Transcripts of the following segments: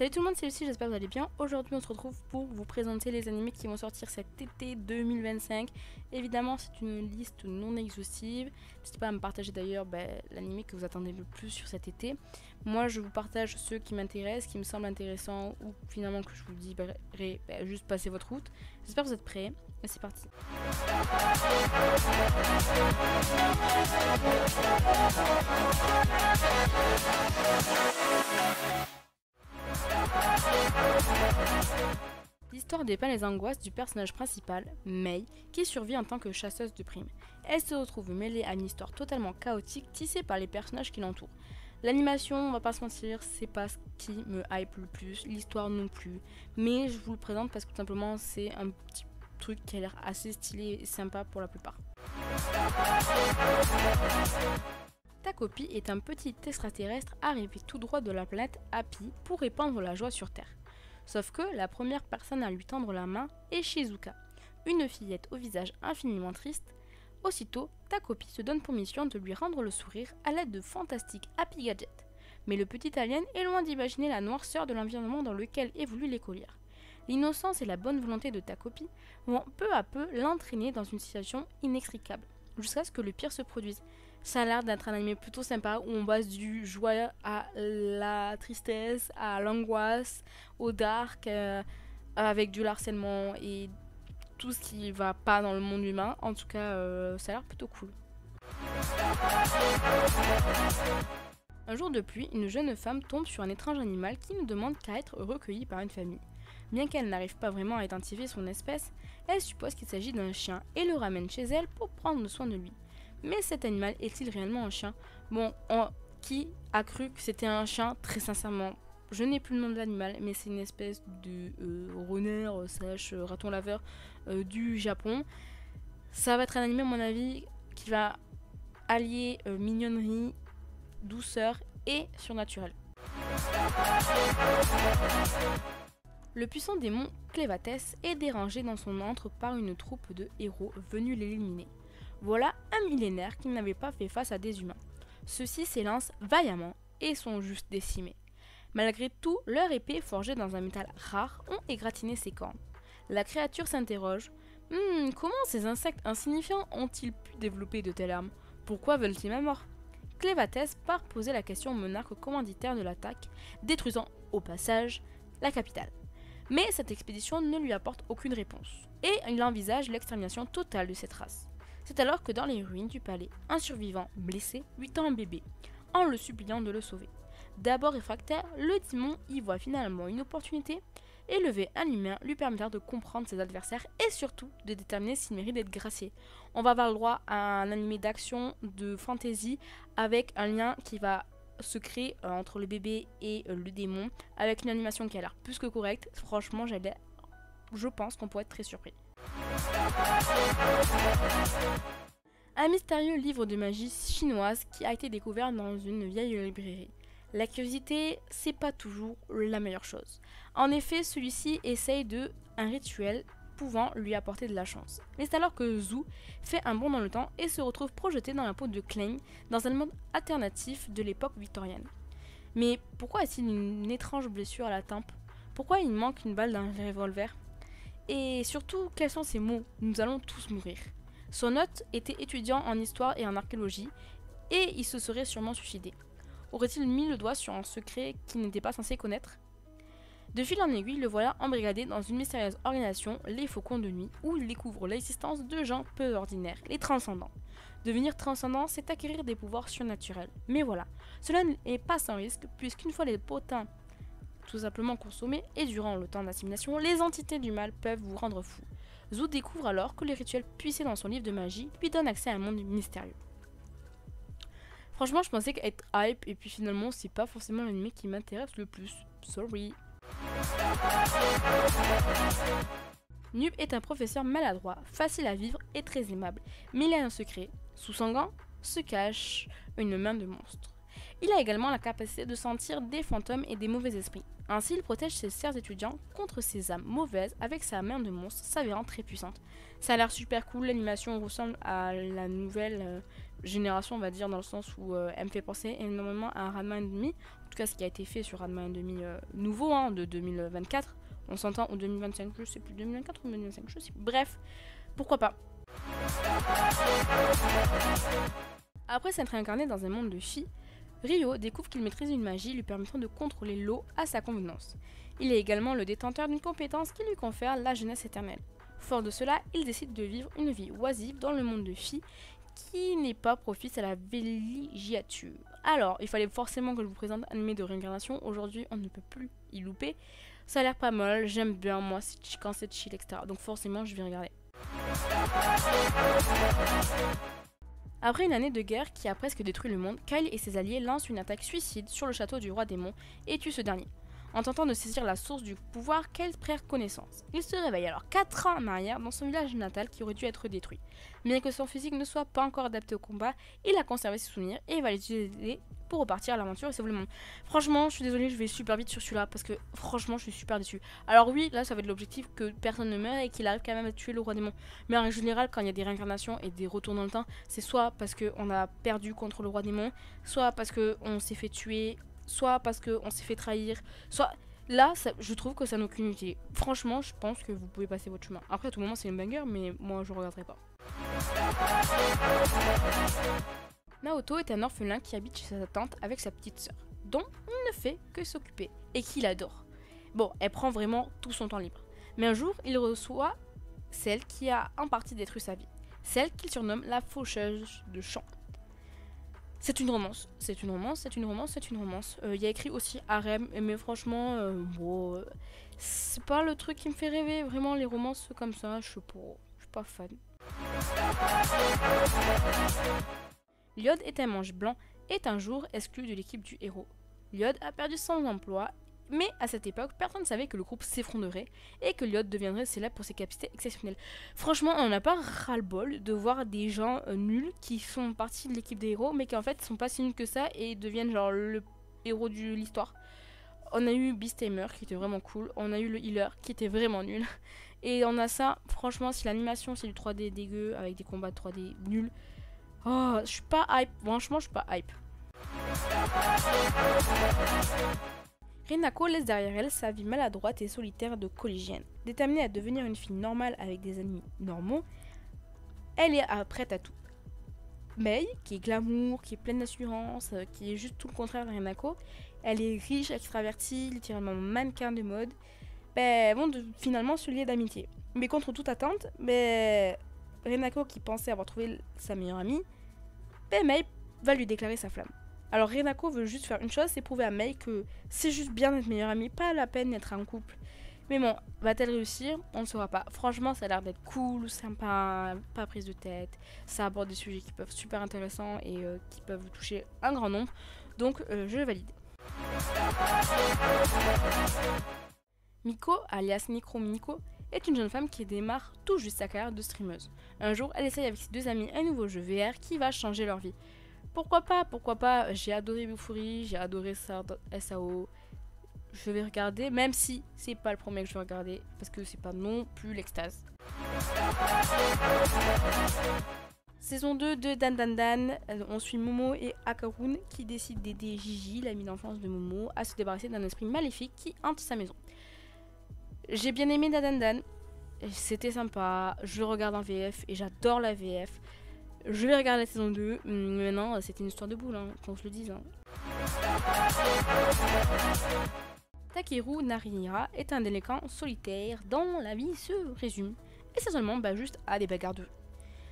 Salut tout le monde, c'est Lucie, j'espère que vous allez bien. Aujourd'hui on se retrouve pour vous présenter les animés qui vont sortir cet été 2025. Évidemment c'est une liste non exhaustive. N'hésitez pas à me partager d'ailleurs l'animé que vous attendez le plus sur cet été. Moi je vous partage ceux qui m'intéressent, qui me semblent intéressants ou finalement que je vous dirai juste passer votre route. J'espère que vous êtes prêts et c'est parti. L'histoire dépeint les angoisses du personnage principal, Mei, qui survit en tant que chasseuse de primes. Elle se retrouve mêlée à une histoire totalement chaotique tissée par les personnages qui l'entourent. L'animation, on va pas se mentir, c'est pas ce qui me hype le plus, l'histoire non plus, mais je vous le présente parce que tout simplement c'est un petit truc qui a l'air assez stylé et sympa pour la plupart. Takopi est un petit extraterrestre arrivé tout droit de la planète Happy pour répandre la joie sur Terre. Sauf que la première personne à lui tendre la main est Shizuka, une fillette au visage infiniment triste. Aussitôt, Takopi se donne pour mission de lui rendre le sourire à l'aide de fantastiques Happy Gadgets. Mais le petit alien est loin d'imaginer la noirceur de l'environnement dans lequel évolue l'écolière. L'innocence et la bonne volonté de Takopi vont peu à peu l'entraîner dans une situation inextricable, jusqu'à ce que le pire se produise. Ça a l'air d'être un anime plutôt sympa où on passe du joie à la tristesse, à l'angoisse, au dark, avec du harcèlement et tout ce qui va pas dans le monde humain. En tout cas, ça a l'air plutôt cool. Un jour de pluie, une jeune femme tombe sur un étrange animal qui ne demande qu'à être recueilli par une famille. Bien qu'elle n'arrive pas vraiment à identifier son espèce, elle suppose qu'il s'agit d'un chien et le ramène chez elle pour prendre soin de lui. Mais cet animal est-il réellement un chien? Bon, qui a cru que c'était un chien? Très sincèrement, je n'ai plus le nom de l'animal, mais c'est une espèce de renard slash raton laveur du Japon. Ça va être un animal à mon avis qui va allier mignonnerie, douceur et surnaturel. Le puissant démon Clévates est dérangé dans son antre par une troupe de héros venus l'éliminer. Voilà un millénaire qui n'avait pas fait face à des humains. Ceux-ci s'élancent vaillamment et sont juste décimés. Malgré tout, leurs épées forgées dans un métal rare ont égratigné ses cornes. La créature s'interroge. Comment ces insectes insignifiants ont-ils pu développer de telles armes? Pourquoi veulent-ils ma mort? Clévates part poser la question au monarque commanditaire de l'attaque, détruisant au passage la capitale. Mais cette expédition ne lui apporte aucune réponse, et il envisage l'extermination totale de cette race. C'est alors que dans les ruines du palais, un survivant blessé lui tend un bébé, en le suppliant de le sauver. D'abord réfractaire, le démon y voit finalement une opportunité. Élever un humain lui permettra de comprendre ses adversaires et surtout de déterminer s'il mérite d'être gracié. On va avoir le droit à un animé d'action, de fantasy, avec un lien qui va se créer entre le bébé et le démon, avec une animation qui a l'air plus que correcte. Franchement, je pense qu'on pourrait être très surpris. Un mystérieux livre de magie chinoise qui a été découvert dans une vieille librairie. La curiosité, c'est pas toujours la meilleure chose. En effet, celui-ci essaye un rituel pouvant lui apporter de la chance. Mais c'est alors que Zhu fait un bond dans le temps et se retrouve projeté dans la peau de Klein dans un monde alternatif de l'époque victorienne. Mais pourquoi a-t-il une étrange blessure à la tempe? Pourquoi il manque une balle d'un revolver? Et surtout, quels sont ces mots? Nous allons tous mourir. Son hôte était étudiant en histoire et en archéologie et il se serait sûrement suicidé. Aurait-il mis le doigt sur un secret qu'il n'était pas censé connaître? De fil en aiguille, le voilà embrigadé dans une mystérieuse organisation, les Faucons de Nuit, où il découvre l'existence de gens peu ordinaires, les transcendants. Devenir transcendant, c'est acquérir des pouvoirs surnaturels. Mais voilà, cela n'est pas sans risque, puisqu'une fois les potins tout simplement consommés, et durant le temps d'assimilation, les entités du mal peuvent vous rendre fou. Zhu découvre alors que les rituels puisés dans son livre de magie lui donnent accès à un monde mystérieux. Franchement, je pensais qu'être hype, et puis finalement, c'est pas forcément l'anime qui m'intéresse le plus. Sorry. Nub est un professeur maladroit, facile à vivre et très aimable. Mais il a un secret. Sous son gant se cache une main de monstre. Il a également la capacité de sentir des fantômes et des mauvais esprits. Ainsi, il protège ses chers étudiants contre ces âmes mauvaises avec sa main de monstre s'avérant très puissante. Ça a l'air super cool, l'animation ressemble à la nouvelle génération, on va dire, dans le sens où elle me fait penser énormément à Ranma &Demi. tout cas ce qui a été fait sur Ranma 2000 nouveau, hein, de 2024. On s'entend, ou 2025, je sais plus, 2024 ou 2025, je sais plus. Bref, pourquoi pas. Après s'être réincarné dans un monde de filles, Ryo découvre qu'il maîtrise une magie lui permettant de contrôler l'eau à sa convenance. Il est également le détenteur d'une compétence qui lui confère la jeunesse éternelle. Fort de cela, il décide de vivre une vie oisive dans le monde de filles qui n'est pas propice à la villégiature. Alors, il fallait forcément que je vous présente un anime de réincarnation. Aujourd'hui, on ne peut plus y louper. Ça a l'air pas mal, j'aime bien moi quand c'est chill, etc. Donc forcément, je vais regarder. Après une année de guerre qui a presque détruit le monde, Kyle et ses alliés lancent une attaque suicide sur le château du roi démon et tuent ce dernier. En tentant de saisir la source du pouvoir, Kyle perd connaissance. Il se réveille alors 4 ans en arrière dans son village natal qui aurait dû être détruit. Bien que son physique ne soit pas encore adapté au combat, il a conservé ses souvenirs et il va les utiliser pour repartir à l'aventure et sauver le monde. Franchement, je suis désolée, je vais super vite sur celui-là parce que franchement, je suis super déçue. Alors oui, là, ça va être l'objectif que personne ne meure et qu'il arrive quand même à tuer le roi démon. Mais en général, quand il y a des réincarnations et des retours dans le temps, c'est soit parce qu'on a perdu contre le roi démon, soit parce qu'on s'est fait tuer, soit parce qu'on s'est fait trahir, soit... Là, je trouve que ça n'a aucune utilité. Franchement, je pense que vous pouvez passer votre chemin. Après, à tout moment, c'est une banger, mais moi, je regarderai pas. Naoto est un orphelin qui habite chez sa tante avec sa petite sœur, dont il ne fait que s'occuper, et qu'il adore. Bon, elle prend vraiment tout son temps libre. Mais un jour, il reçoit celle qui a en partie détruit sa vie. Celle qu'il surnomme la faucheuse de champs. C'est une romance, c'est une romance, c'est une romance, c'est une romance. Il y a écrit aussi harem, mais franchement, bon, c'est pas le truc qui me fait rêver. Vraiment, les romances comme ça, je suis pas fan. Lyod est un mange blanc, est un jour exclu de l'équipe du héros. Lyod a perdu son emploi, mais à cette époque, personne ne savait que le groupe s'effondrerait et que Lyod deviendrait célèbre pour ses capacités exceptionnelles. Franchement, on n'a pas ras-le-bol de voir des gens nuls qui sont partis de l'équipe des héros, mais qui en fait sont pas si nuls que ça et deviennent genre le héros de l'histoire. On a eu Beasttamer qui était vraiment cool, on a eu le Healer qui était vraiment nul, et on a ça, franchement, si l'animation c'est du 3D dégueu avec des combats de 3D nuls, oh, je suis pas hype, franchement, je suis pas hype. Rinako laisse derrière elle sa vie maladroite et solitaire de collégienne. Déterminée à devenir une fille normale avec des amis normaux, elle est prête à tout. Mei, qui est glamour, qui est pleine d'assurance, qui est juste tout le contraire de Rinako, elle est riche, extravertie, littéralement mannequin de mode, vont finalement se lier d'amitié. Mais contre toute attente, Rinako, qui pensait avoir trouvé sa meilleure amie, Mei va lui déclarer sa flamme. Alors Rinako veut juste faire une chose, c'est prouver à Mei que c'est juste bien d'être meilleure amie, pas la peine d'être en couple. Mais bon, va-t-elle réussir? On ne saura pas. Franchement, ça a l'air d'être cool, sympa, pas prise de tête. Ça aborde des sujets qui peuvent être super intéressants et qui peuvent toucher un grand nombre. Donc je valide. Miko, alias Necro Miko, est une jeune femme qui démarre tout juste sa carrière de streameuse. Un jour, elle essaye avec ses 2 amis un nouveau jeu VR qui va changer leur vie. Pourquoi pas, j'ai adoré Bufuri, j'ai adoré SAO. Je vais regarder, même si c'est pas le premier que je vais regarder, parce que c'est pas non plus l'extase. Saison 2 de Dan Dan Dan, on suit Momo et Akarun qui décident d'aider Gigi, l'amie d'enfance de Momo, à se débarrasser d'un esprit maléfique qui hante sa maison. J'ai bien aimé Dan Dan Dan, c'était sympa, je regarde en VF et j'adore la VF. Je vais regarder la saison 2, mais maintenant c'était une histoire de boule, qu'on se le dise. Takeru Narihira est un délinquant solitaire dont la vie se résume essentiellement juste à des bagarres de rue.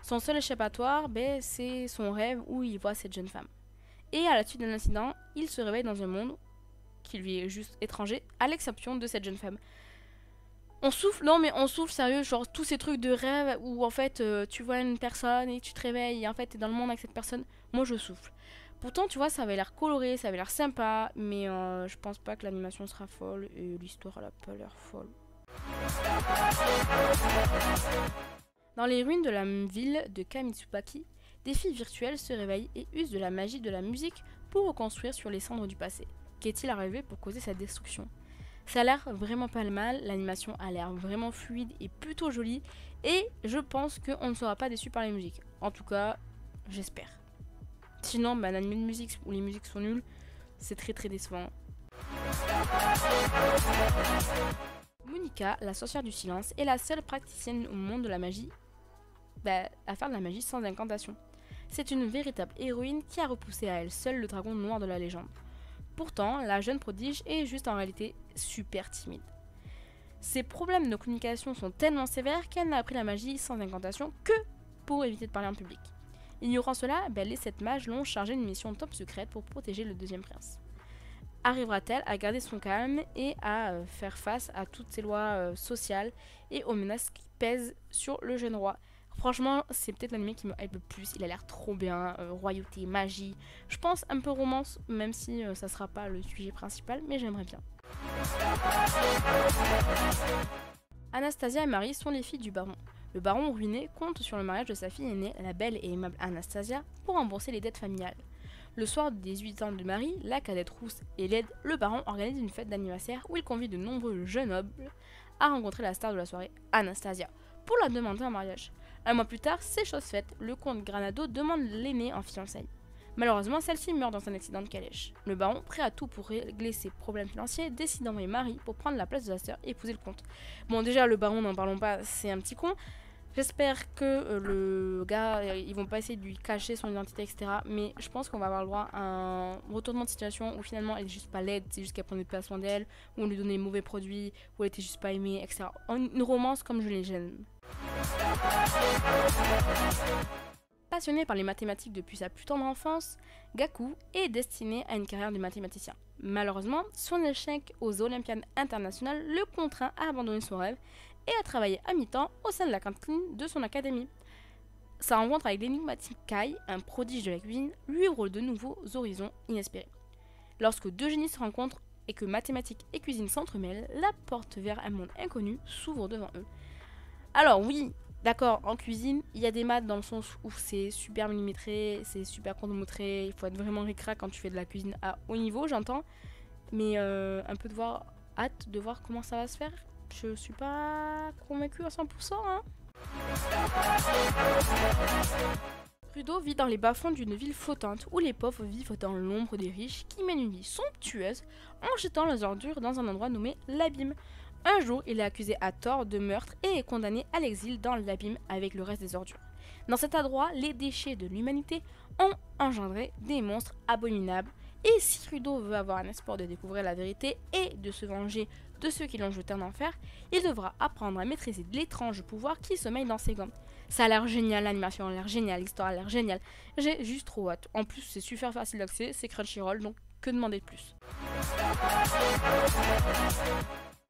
Son seul échappatoire, c'est son rêve où il voit cette jeune femme. Et à la suite d'un incident, il se réveille dans un monde qui lui est juste étranger, à l'exception de cette jeune femme. On souffle, non mais on souffle sérieux, genre tous ces trucs de rêve où en fait tu vois une personne et tu te réveilles et en fait t'es dans le monde avec cette personne, moi je souffle. Pourtant tu vois ça avait l'air coloré, ça avait l'air sympa, mais je pense pas que l'animation sera folle et l'histoire elle a pas l'air folle. Dans les ruines de la ville de Kamitsubaki, des filles virtuelles se réveillent et usent de la magie de la musique pour reconstruire sur les cendres du passé. Qu'est-il arrivé pour causer sa destruction? Ça a l'air vraiment pas mal, l'animation a l'air vraiment fluide et plutôt jolie, et je pense qu'on ne sera pas déçu par les musiques. En tout cas, j'espère. Sinon, l'anime de musique où les musiques sont nulles, c'est très très décevant. Monica, la sorcière du silence, est la seule praticienne au monde de la magie à faire de la magie sans incantation. C'est une véritable héroïne qui a repoussé à elle seule le dragon noir de la légende. Pourtant, la jeune prodige est juste en réalité super timide. Ses problèmes de communication sont tellement sévères qu'elle n'a appris la magie sans incantation que pour éviter de parler en public. Ignorant cela, les 7 mages l'ont chargée d'une mission top secrète pour protéger le deuxième prince. Arrivera-t-elle à garder son calme et à faire face à toutes ces lois sociales et aux menaces qui pèsent sur le jeune roi? Franchement, c'est peut-être l'anime qui me hype le plus. Il a l'air trop bien, royauté, magie. Je pense un peu romance, même si ça sera pas le sujet principal, mais j'aimerais bien. Anastasia et Marie sont les filles du baron. Le baron ruiné compte sur le mariage de sa fille aînée, la belle et aimable Anastasia, pour rembourser les dettes familiales. Le soir des 18 ans de Marie, la cadette rousse et laide, le baron organise une fête d'anniversaire où il convie de nombreux jeunes nobles à rencontrer la star de la soirée, Anastasia, pour la demander en mariage. Un mois plus tard, c'est chose faite, le comte Granado demande l'aînée en fiançailles. Malheureusement, celle-ci meurt dans un accident de calèche. Le baron, prêt à tout pour régler ses problèmes financiers, décide d'envoyer Marie pour prendre la place de sa sœur et épouser le comte. Bon, déjà, le baron, n'en parlons pas, c'est un petit con. J'espère que le gars, ils vont pas essayer de lui cacher son identité, etc. Mais je pense qu'on va avoir le droit à un retournement de situation où finalement elle est juste pas laide, c'est juste qu'elle prenait pas soin d'elle, où on lui donnait mauvais produits, où elle était juste pas aimée, etc. Une romance comme je les j'aime. Passionné par les mathématiques depuis sa plus tendre enfance, Gaku est destiné à une carrière de mathématicien. Malheureusement, son échec aux Olympiades internationales le contraint à abandonner son rêve et à travailler à mi-temps au sein de la cantine de son académie. Sa rencontre avec l'énigmatique Kai, un prodige de la cuisine, lui ouvre de nouveaux horizons inespérés. Lorsque deux génies se rencontrent et que mathématiques et cuisine s'entremêlent, la porte vers un monde inconnu s'ouvre devant eux. Alors oui, d'accord, en cuisine, il y a des maths dans le sens où c'est super millimétré, c'est super chronométré, il faut être vraiment ric-rac quand tu fais de la cuisine à haut niveau, j'entends. Mais un peu hâte de voir comment ça va se faire. Je suis pas convaincue à 100%, hein. Trudeau vit dans les bas-fonds d'une ville flottante où les pauvres vivent dans l'ombre des riches qui mènent une vie somptueuse en jetant leurs ordures dans un endroit nommé l'Abîme. Un jour, il est accusé à tort de meurtre et est condamné à l'exil dans l'Abîme avec le reste des ordures. Dans cet endroit, les déchets de l'humanité ont engendré des monstres abominables. Et si Trudeau veut avoir un espoir de découvrir la vérité et de se venger de ceux qui l'ont jeté en enfer, il devra apprendre à maîtriser l'étrange pouvoir qui sommeille dans ses gommes. Ça a l'air génial, l'animation a l'air géniale, l'histoire a l'air géniale. J'ai juste trop hâte. En plus, c'est super facile d'accès, c'est Crunchyroll, donc que demander de plus.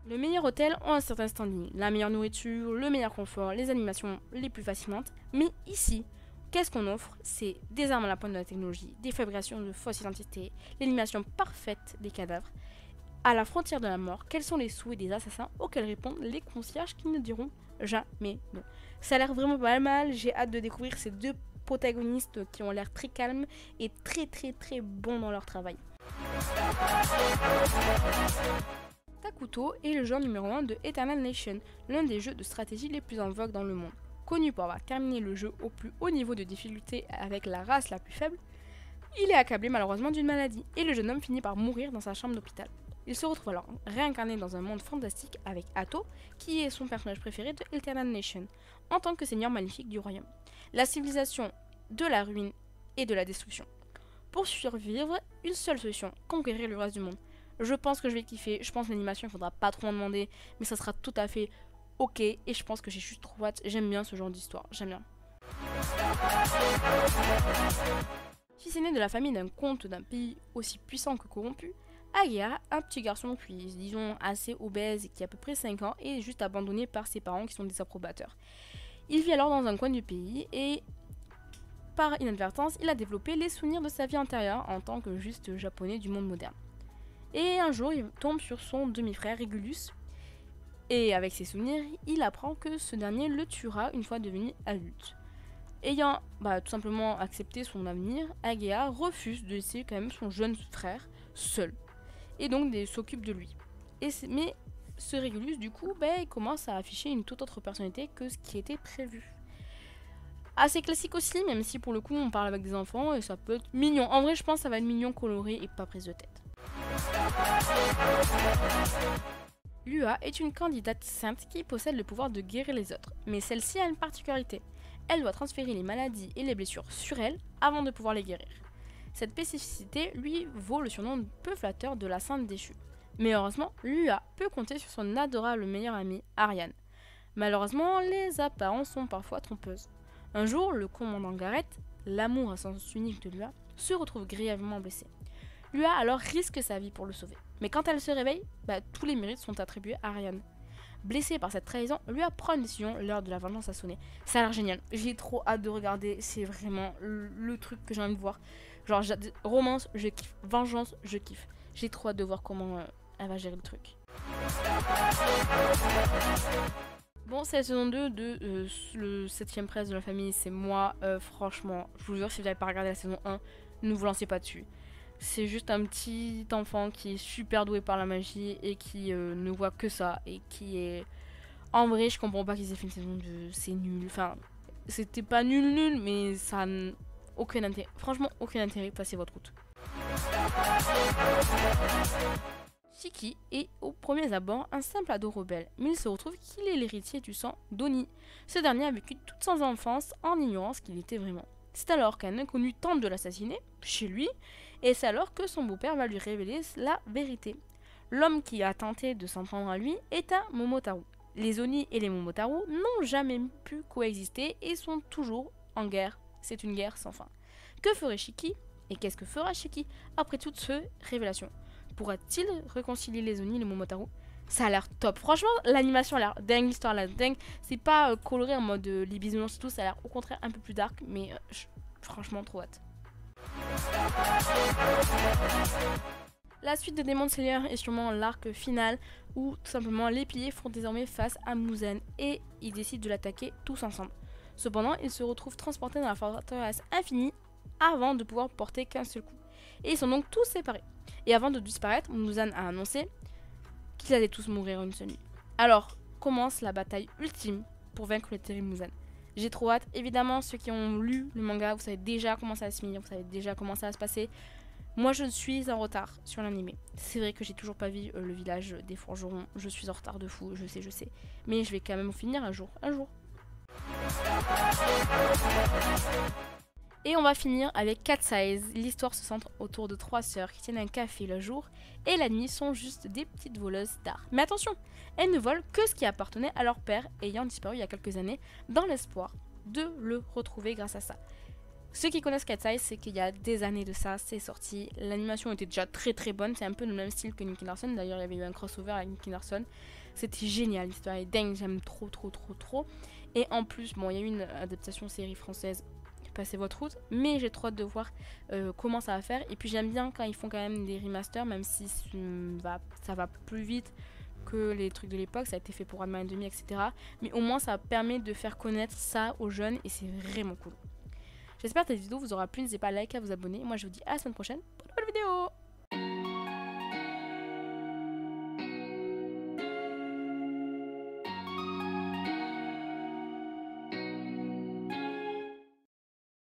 Le meilleur hôtel a un certain standing, la meilleure nourriture, le meilleur confort, les animations les plus fascinantes. Mais ici, qu'est-ce qu'on offre? C'est des armes à la pointe de la technologie, des fabrications de fausses identités, l'élimination parfaite des cadavres. À la frontière de la mort, quels sont les souhaits des assassins auxquels répondent les concierges qui ne diront jamais non. Ça a l'air vraiment pas mal, j'ai hâte de découvrir ces deux protagonistes qui ont l'air très calmes et très bons dans leur travail. Takuto est le joueur numéro 1 de Eternal Nation, l'un des jeux de stratégie les plus en vogue dans le monde. Connu pour avoir terminé le jeu au plus haut niveau de difficulté avec la race la plus faible, il est accablé malheureusement d'une maladie et le jeune homme finit par mourir dans sa chambre d'hôpital. Il se retrouve alors réincarné dans un monde fantastique avec Atto, qui est son personnage préféré de Eternal Nation, en tant que seigneur maléfique du royaume. La civilisation de la ruine et de la destruction. Pour survivre, une seule solution, conquérir le reste du monde. Je pense que je vais kiffer, je pense que l'animation il faudra pas trop en demander, mais ça sera tout à fait ok, et je pense que j'ai juste trop hâte, j'aime bien ce genre d'histoire, j'aime bien. Fils aîné de la famille d'un comte d'un pays aussi puissant que corrompu, Agea, un petit garçon puis disons assez obèse et qui a à peu près 5 ans, est juste abandonné par ses parents qui sont des approbateurs. Il vit alors dans un coin du pays et par inadvertance, il a développé les souvenirs de sa vie antérieure en tant que juste japonais du monde moderne. Et un jour, il tombe sur son demi-frère Régulus, et avec ses souvenirs, il apprend que ce dernier le tuera une fois devenu adulte. Ayant tout simplement accepté son avenir, Agea refuse de laisser quand même son jeune frère seul, et donc s'occupe de lui. Mais ce Régulus, du coup, il commence à afficher une toute autre personnalité que ce qui était prévu. Assez classique aussi, même si pour le coup on parle avec des enfants et ça peut être mignon. En vrai, je pense que ça va être mignon, coloré et pas prise de tête. Lua est une candidate sainte qui possède le pouvoir de guérir les autres, mais celle-ci a une particularité. Elle doit transférer les maladies et les blessures sur elle avant de pouvoir les guérir. Cette spécificité lui vaut le surnom peu flatteur de la sainte déchue. Mais heureusement, Lua peut compter sur son adorable meilleure amie, Ariane. Malheureusement, les apparences sont parfois trompeuses. Un jour, le commandant Garrett, l'amour à sens unique de Lua, se retrouve grièvement blessé. Lua alors risque sa vie pour le sauver. Mais quand elle se réveille, tous les mérites sont attribués à Ariane. Blessée par cette trahison, Lua prend une décision, l'heure de la vengeance a sonné. Ça a l'air génial, j'ai trop hâte de regarder, c'est vraiment le truc que j'ai envie de voir. Genre, romance, je kiffe, vengeance, je kiffe. J'ai trop hâte de voir comment elle va gérer le truc. Bon, c'est la saison 2 de le 7ème prince de la famille, c'est moi. Franchement, je vous jure, si vous n'avez pas regardé la saison 1, ne vous lancez pas dessus. C'est juste un petit enfant qui est super doué par la magie et qui ne voit que ça. Et qui est... En vrai, je comprends pas qu'ils aient fait une saison 2, c'est nul. Enfin, c'était pas nul, mais ça n'a aucun intérêt. Franchement, aucun intérêt, passez votre route. Shiki est au premier abord un simple ado rebelle, mais il se retrouve qu'il est l'héritier du sang d'Oni. Ce dernier a vécu toute son enfance en ignorant ce qu'il était vraiment. C'est alors qu'un inconnu tente de l'assassiner, chez lui, et c'est alors que son beau-père va lui révéler la vérité. L'homme qui a tenté de s'en prendre à lui est un Momotaru. Les Oni et les Momotaru n'ont jamais pu coexister et sont toujours en guerre. C'est une guerre sans fin. Que ferait Shiki? Et qu'est-ce que fera Shiki après toutes ces révélations? Pourra-t-il réconcilier les Oni et les Momotaru? Ça a l'air top. Franchement, l'animation a l'air dingue, l'histoire a l'air dingue. C'est pas coloré en mode les bisounours et tout, ça a l'air au contraire un peu plus dark, mais franchement trop hâte. La suite de Demon Slayer est sûrement l'arc final où tout simplement les piliers font désormais face à Muzan et ils décident de l'attaquer tous ensemble. Cependant, ils se retrouvent transportés dans la forteresse infinie avant de pouvoir porter qu'un seul coup. Et ils sont donc tous séparés. Et avant de disparaître, Muzan a annoncé qu'ils allaient tous mourir en une seule nuit. Alors, commence la bataille ultime pour vaincre le terrible Muzan. J'ai trop hâte. Évidemment, ceux qui ont lu le manga, vous savez déjà comment ça va se finir, vous savez déjà comment ça va se passer. Moi, je suis en retard sur l'animé. C'est vrai que j'ai toujours pas vu le village des forgerons. Je suis en retard de fou, je sais. Mais je vais quand même finir un jour. Et on va finir avec Cat's Eyes. L'histoire se centre autour de 3 sœurs qui tiennent un café le jour et la nuit sont juste des petites voleuses d'art. Mais attention, elles ne volent que ce qui appartenait à leur père ayant disparu il y a quelques années dans l'espoir de le retrouver grâce à ça. Ceux qui connaissent Cat's Eyes, c'est qu'il y a des années de ça, c'est sorti. L'animation était déjà très bonne, c'est un peu le même style que Nicky Larson. D'ailleurs, il y avait eu un crossover avec Nicky Larson. C'était génial, l'histoire est dingue, j'aime trop. Et en plus, bon, il y a eu une adaptation série française, passez votre route, mais j'ai trop hâte de voir comment ça va faire. Et puis j'aime bien quand ils font quand même des remasters, même si ça va plus vite que les trucs de l'époque, ça a été fait pour Ranma et demi, etc. Mais au moins ça permet de faire connaître ça aux jeunes et c'est vraiment cool. J'espère que cette vidéo vous aura plu, n'hésitez pas à liker, à vous abonner. Moi je vous dis à la semaine prochaine pour une nouvelle vidéo.